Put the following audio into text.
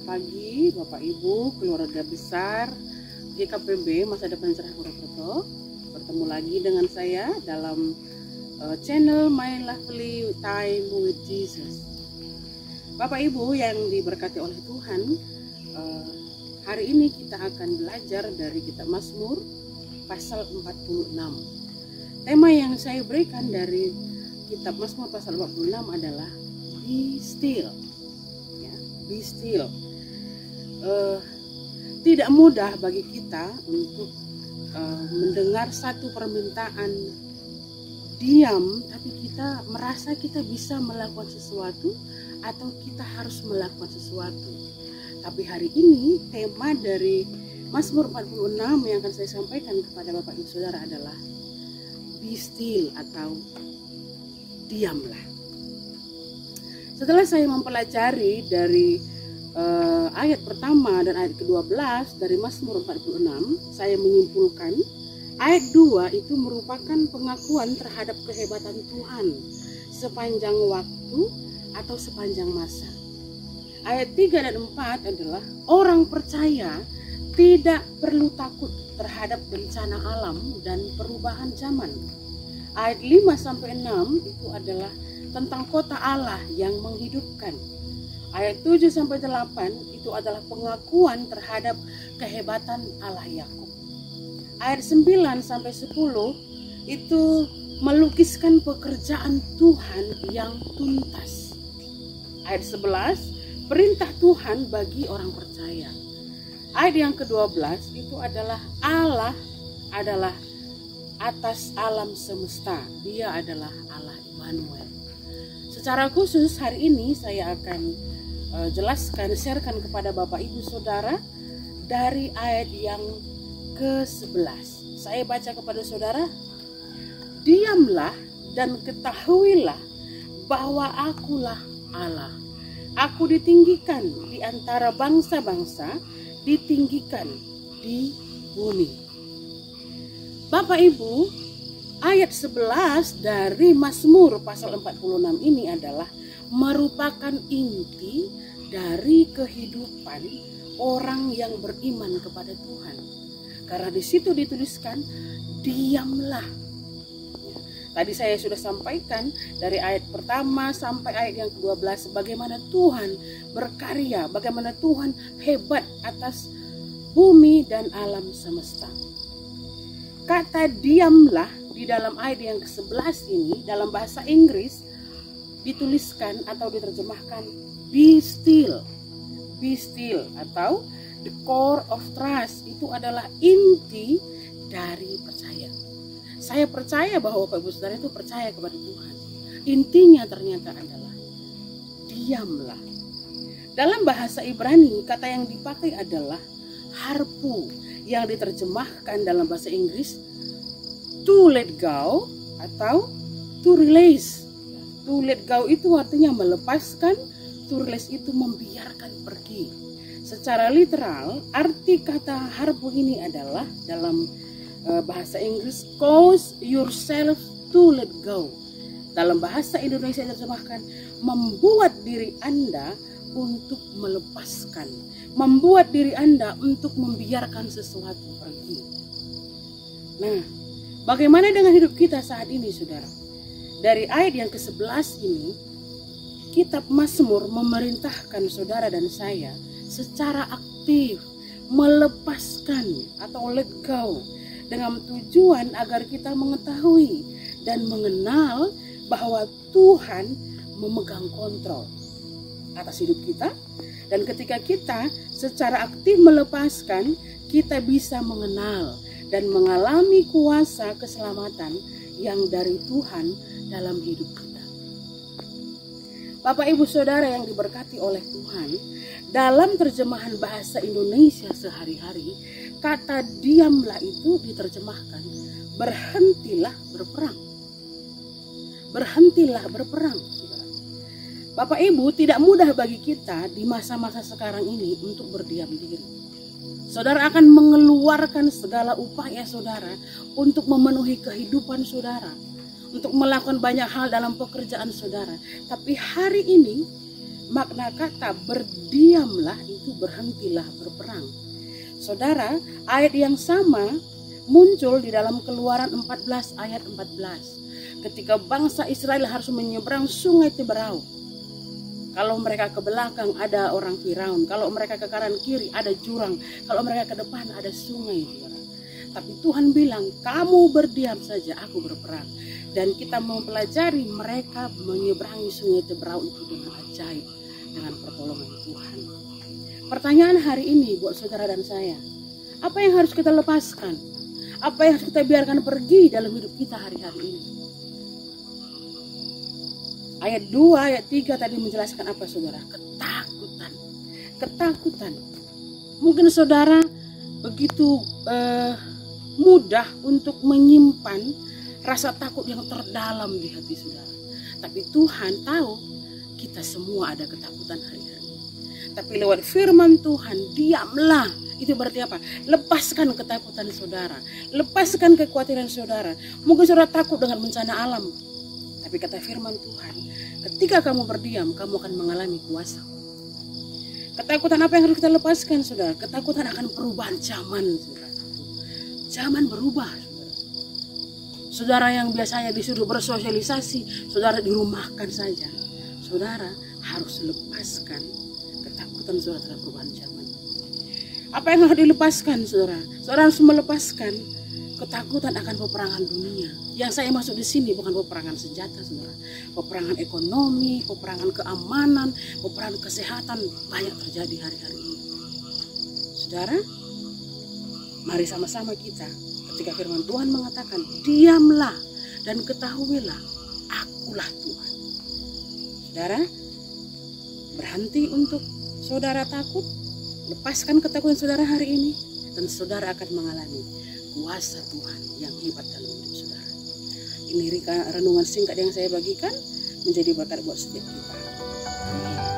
pagi Bapak Ibu, keluarga besar GKPB Masa Depan Cerah Purwokerto. Bertemu lagi dengan saya dalam channel My Lovely Time with Jesus. Bapak Ibu yang diberkati oleh Tuhan, hari ini kita akan belajar dari kitab Mazmur pasal 46. Tema yang saya berikan dari kitab Mazmur pasal 46 adalah Be Still. Be still. Tidak mudah bagi kita untuk mendengar satu permintaan diam, tapi kita merasa kita bisa melakukan sesuatu atau kita harus melakukan sesuatu. Tapi hari ini tema dari Mazmur 46 yang akan saya sampaikan kepada Bapak Ibu Saudara adalah Be still atau diamlah. Setelah saya mempelajari dari ayat pertama dan ayat ke-12 dari Mazmur 46, saya menyimpulkan ayat 2 itu merupakan pengakuan terhadap kehebatan Tuhan sepanjang waktu atau sepanjang masa. Ayat 3 dan 4 adalah orang percaya tidak perlu takut terhadap bencana alam dan perubahan zaman. Ayat 5 sampai 6 itu adalah tentang kota Allah yang menghidupkan. Ayat 7 sampai 8 itu adalah pengakuan terhadap kehebatan Allah Yakub. Ayat 9 sampai 10 itu melukiskan pekerjaan Tuhan yang tuntas. Ayat 11 perintah Tuhan bagi orang percaya. Ayat yang ke-12 itu adalah Allah adalah atas alam semesta. Dia adalah Allah Immanuel. Secara khusus hari ini saya akan sharekan kepada Bapak Ibu Saudara dari ayat yang ke-11. Saya baca kepada saudara, diamlah dan ketahuilah bahwa akulah Allah. Aku ditinggikan di antara bangsa-bangsa, ditinggikan di bumi. Bapak Ibu, ayat 11 dari Mazmur pasal 46 ini adalah merupakan inti dari kehidupan orang yang beriman kepada Tuhan. Karena di situ dituliskan diamlah. Tadi saya sudah sampaikan dari ayat pertama sampai ayat yang ke-12 bagaimana Tuhan berkarya, bagaimana Tuhan hebat atas bumi dan alam semesta. Kata diamlah di dalam ayat yang ke-11 ini dalam bahasa Inggris dituliskan atau diterjemahkan be still. Be still atau the core of trust, itu adalah inti dari percaya. Saya percaya bahwa Bapak Ibu Saudara itu percaya kepada Tuhan. Intinya ternyata adalah diamlah. Dalam bahasa Ibrani kata yang dipakai adalah harpu, yang diterjemahkan dalam bahasa Inggris to let go atau to release. To let go itu artinya melepaskan, to release itu membiarkan pergi. Secara literal, arti kata harpu ini adalah dalam bahasa Inggris cause yourself to let go. Dalam bahasa Indonesia diterjemahkan membuat diri Anda untuk melepaskan, membuat diri Anda untuk membiarkan sesuatu pergi. Nah, bagaimana dengan hidup kita saat ini, saudara? Dari ayat yang ke-11 ini, kitab Mazmur memerintahkan saudara dan saya secara aktif melepaskan atau let go dengan tujuan agar kita mengetahui dan mengenal bahwa Tuhan memegang kontrol atas hidup kita. Dan ketika kita secara aktif melepaskan, kita bisa mengenal dan mengalami kuasa keselamatan yang dari Tuhan dalam hidup kita. Bapak Ibu Saudara yang diberkati oleh Tuhan, dalam terjemahan bahasa Indonesia sehari-hari, kata diamlah itu diterjemahkan berhentilah berperang. Berhentilah berperang. Bapak Ibu, tidak mudah bagi kita di masa-masa sekarang ini untuk berdiam diri. Saudara akan mengeluarkan segala upaya saudara untuk memenuhi kehidupan saudara, untuk melakukan banyak hal dalam pekerjaan saudara. Tapi hari ini makna kata berdiamlah itu berhentilah berperang. Saudara, ayat yang sama muncul di dalam Keluaran 14 ayat 14. Ketika bangsa Israel harus menyeberang sungai Teberau. Kalau mereka ke belakang ada orang Firaun, kalau mereka ke kanan kiri ada jurang, kalau mereka ke depan ada sungai. Tapi Tuhan bilang, kamu berdiam saja, aku berperang. Dan kita mempelajari mereka menyeberangi sungai Teberau itu dengan ajaib, dengan pertolongan Tuhan. Pertanyaan hari ini buat saudara dan saya, apa yang harus kita lepaskan? Apa yang harus kita biarkan pergi dalam hidup kita hari-hari ini? Ayat 2, ayat 3 tadi menjelaskan apa saudara? Ketakutan. Ketakutan. Mungkin saudara begitu mudah untuk menyimpan rasa takut yang terdalam di hati saudara. Tapi Tuhan tahu kita semua ada ketakutan hari-hari. Tapi lewat firman Tuhan, diamlah. Itu berarti apa? Lepaskan ketakutan saudara. Lepaskan kekhawatiran saudara. Mungkin saudara takut dengan bencana alam. Tapi kata firman Tuhan, ketika kamu berdiam, kamu akan mengalami kuasa. Ketakutan apa yang harus kita lepaskan, saudara? Ketakutan akan perubahan zaman, saudara. Zaman berubah, saudara. Saudara yang biasanya disuruh bersosialisasi, saudara dirumahkan saja. Saudara harus lepaskan ketakutan saudara terhadap perubahan zaman. Apa yang harus dilepaskan, saudara? Saudara harus melepaskan ketakutan akan peperangan dunia. Yang saya maksud di sini bukan peperangan senjata, saudara. Peperangan ekonomi, peperangan keamanan, peperangan kesehatan banyak terjadi hari-hari ini. Saudara, mari sama-sama kita ketika firman Tuhan mengatakan, diamlah dan ketahuilah, akulah Tuhan. Saudara, berhenti untuk saudara takut, lepaskan ketakutan saudara hari ini, dan saudara akan mengalami kuasa Tuhan yang hebat dalam hidup saudara. Ini renungan singkat yang saya bagikan menjadi berkat buat setiap kita. Amin.